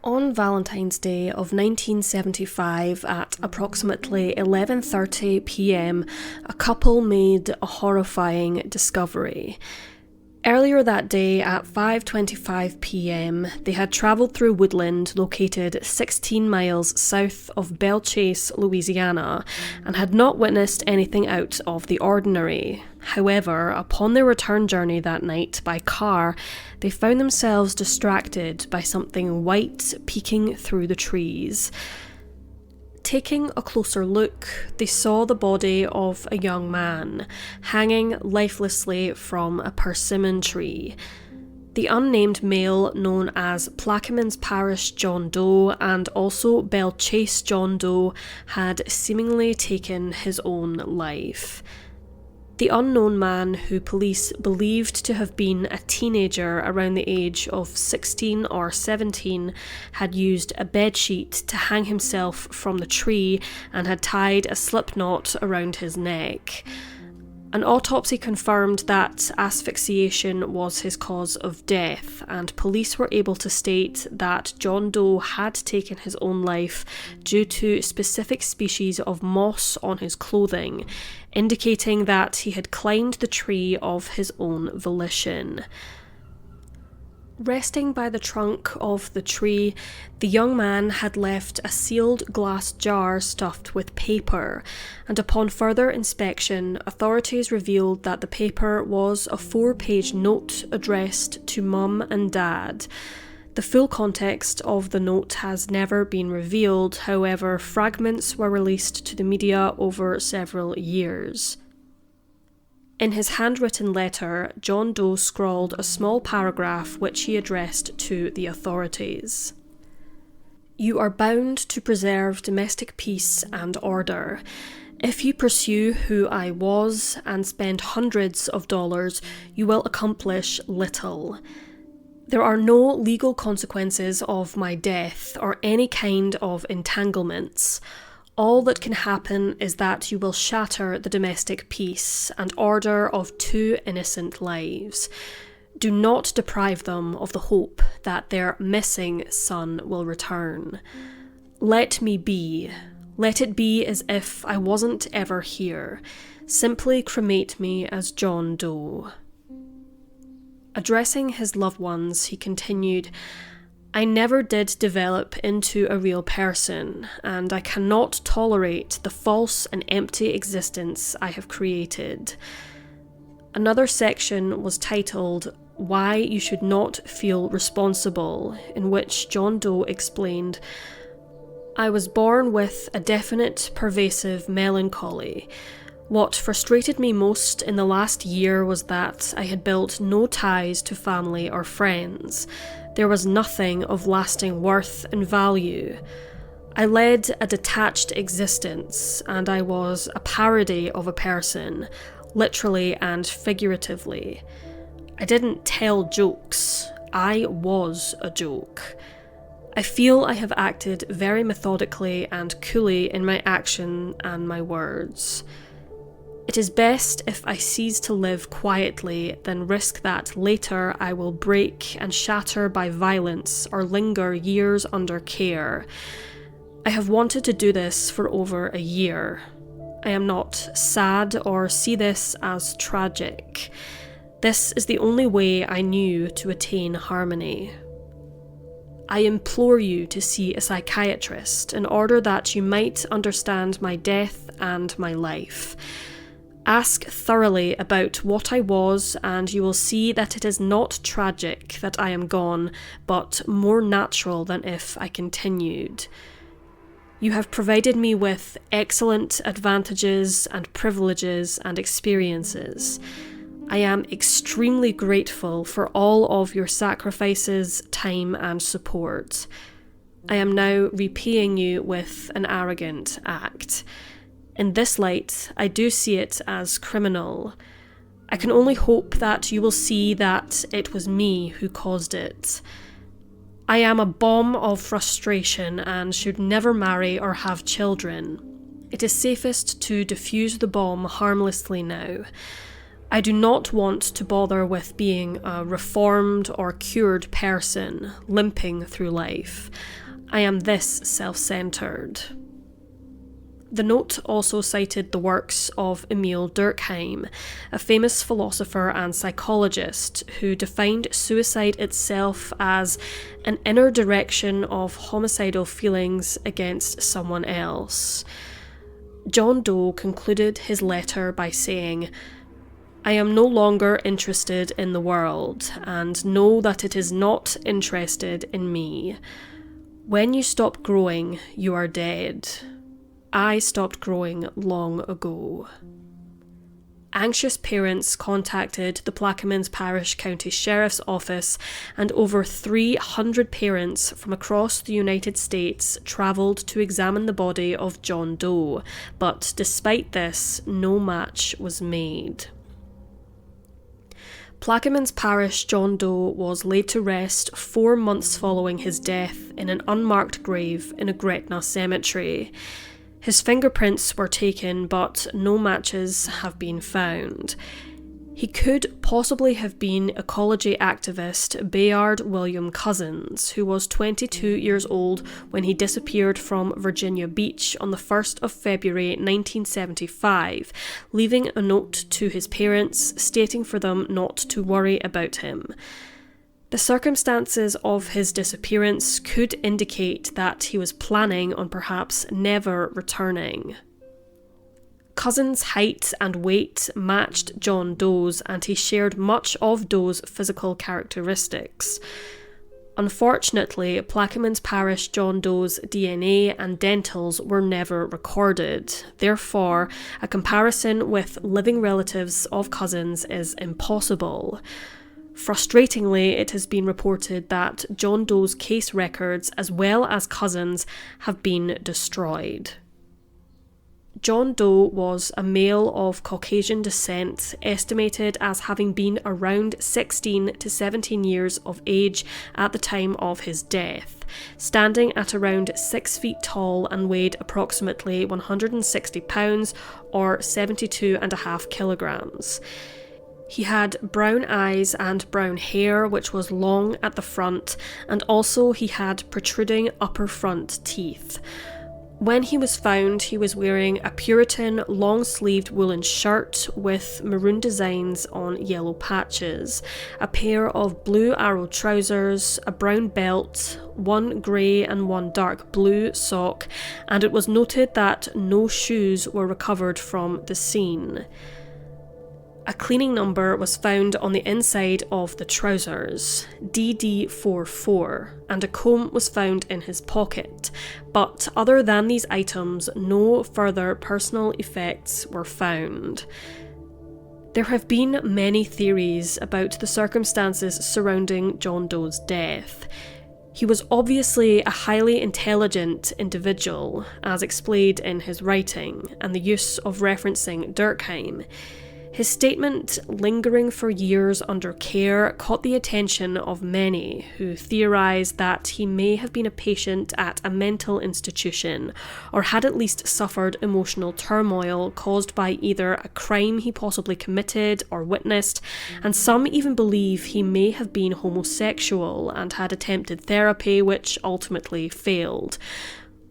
On Valentine's Day of 1975 at approximately 11:30 p.m, a couple made a horrifying discovery. Earlier that day at 5:25 p.m, they had travelled through woodland located 16 miles south of Belle Chasse, Louisiana, and had not witnessed anything out of the ordinary. However, upon their return journey that night by car, they found themselves distracted by something white peeking through the trees. Taking a closer look, they saw the body of a young man, hanging lifelessly from a persimmon tree. The unnamed male, known as Plaquemines Parish John Doe and also Belle Chasse John Doe, had seemingly taken his own life. The unknown man, who police believed to have been a teenager around the age of 16 or 17, had used a bedsheet to hang himself from the tree and had tied a slip knot around his neck. An autopsy confirmed that asphyxiation was his cause of death, and police were able to state that John Doe had taken his own life due to specific species of moss on his clothing, indicating that he had climbed the tree of his own volition. Resting by the trunk of the tree, the young man had left a sealed glass jar stuffed with paper, and upon further inspection, authorities revealed that the paper was a 4-page note addressed to Mum and Dad. The full context of the note has never been revealed, however, fragments were released to the media over several years. In his handwritten letter, John Doe scrawled a small paragraph which he addressed to the authorities. "You are bound to preserve domestic peace and order. If you pursue who I was and spend hundreds of dollars, you will accomplish little. There are no legal consequences of my death or any kind of entanglements. All that can happen is that you will shatter the domestic peace and order of 2 innocent lives. Do not deprive them of the hope that their missing son will return. Let me be. Let it be as if I wasn't ever here. Simply cremate me as John Doe." Addressing his loved ones, he continued, "I never did develop into a real person, and I cannot tolerate the false and empty existence I have created." Another section was titled, "Why You Should Not Feel Responsible," in which John Doe explained, "I was born with a definite, pervasive melancholy. What frustrated me most in the last year was that I had built no ties to family or friends. There was nothing of lasting worth and value. I led a detached existence, and I was a parody of a person, literally and figuratively. I didn't tell jokes, I was a joke. I feel I have acted very methodically and coolly in my action and my words. It is best if I cease to live quietly than risk that later I will break and shatter by violence or linger years under care. I have wanted to do this for over a year. I am not sad or see this as tragic. This is the only way I knew to attain harmony. I implore you to see a psychiatrist in order that you might understand my death and my life. Ask thoroughly about what I was, and you will see that it is not tragic that I am gone, but more natural than if I continued. You have provided me with excellent advantages and privileges and experiences. I am extremely grateful for all of your sacrifices, time, and support. I am now repaying you with an arrogant act. In this light, I do see it as criminal. I can only hope that you will see that it was me who caused it. I am a bomb of frustration and should never marry or have children. It is safest to defuse the bomb harmlessly now. I do not want to bother with being a reformed or cured person limping through life. I am this self-centered. The note also cited the works of Emil Durkheim, a famous philosopher and psychologist who defined suicide itself as an inner direction of homicidal feelings against someone else. John Doe concluded his letter by saying, "I am no longer interested in the world, and know that it is not interested in me. When you stop growing, you are dead. I stopped growing long ago." Anxious parents contacted the Plaquemines Parish County Sheriff's Office, and over 300 parents from across the United States travelled to examine the body of John Doe, but despite this, no match was made. Plaquemines Parish John Doe was laid to rest 4 months following his death in an unmarked grave in a Gretna cemetery. His fingerprints were taken, but no matches have been found. He could possibly have been ecology activist Bayard William Cousins, who was 22 years old when he disappeared from Virginia Beach on the 1st of February 1975, leaving a note to his parents stating for them not to worry about him. The circumstances of his disappearance could indicate that he was planning on perhaps never returning. Cousins' height and weight matched John Doe's, and he shared much of Doe's physical characteristics. Unfortunately, Plaquemines Parish John Doe's DNA and dentals were never recorded. Therefore, a comparison with living relatives of Cousins is impossible. Frustratingly, it has been reported that John Doe's case records, as well as Cousins, have been destroyed. John Doe was a male of Caucasian descent, estimated as having been around 16 to 17 years of age at the time of his death, standing at around 6 feet tall and weighed approximately 160 pounds or 72.5 kilograms. He had brown eyes and brown hair, which was long at the front, and also he had protruding upper front teeth. When he was found, he was wearing a Puritan long-sleeved woolen shirt with maroon designs on yellow patches, a pair of blue arrow trousers, a brown belt, one grey and one dark blue sock, and it was noted that no shoes were recovered from the scene. A cleaning number was found on the inside of the trousers, DD44, and a comb was found in his pocket, but other than these items, no further personal effects were found. There have been many theories about the circumstances surrounding John Doe's death. He was obviously a highly intelligent individual, as explained in his writing, and the use of referencing Durkheim. His statement, lingering for years under care, caught the attention of many, who theorised that he may have been a patient at a mental institution, or had at least suffered emotional turmoil caused by either a crime he possibly committed or witnessed, and some even believe he may have been homosexual and had attempted therapy which ultimately failed.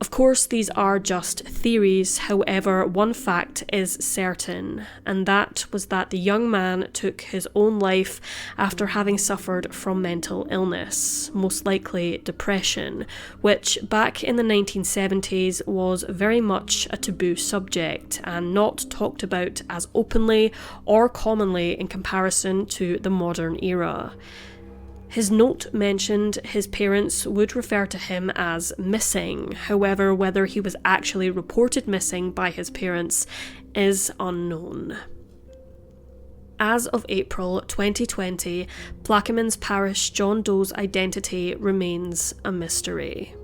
Of course, these are just theories. However, one fact is certain, and that was that the young man took his own life after having suffered from mental illness, most likely depression, which back in the 1970s was very much a taboo subject and not talked about as openly or commonly in comparison to the modern era. His note mentioned his parents would refer to him as missing. However, whether he was actually reported missing by his parents is unknown. As of April 2020, Plaquemines Parish John Doe's identity remains a mystery.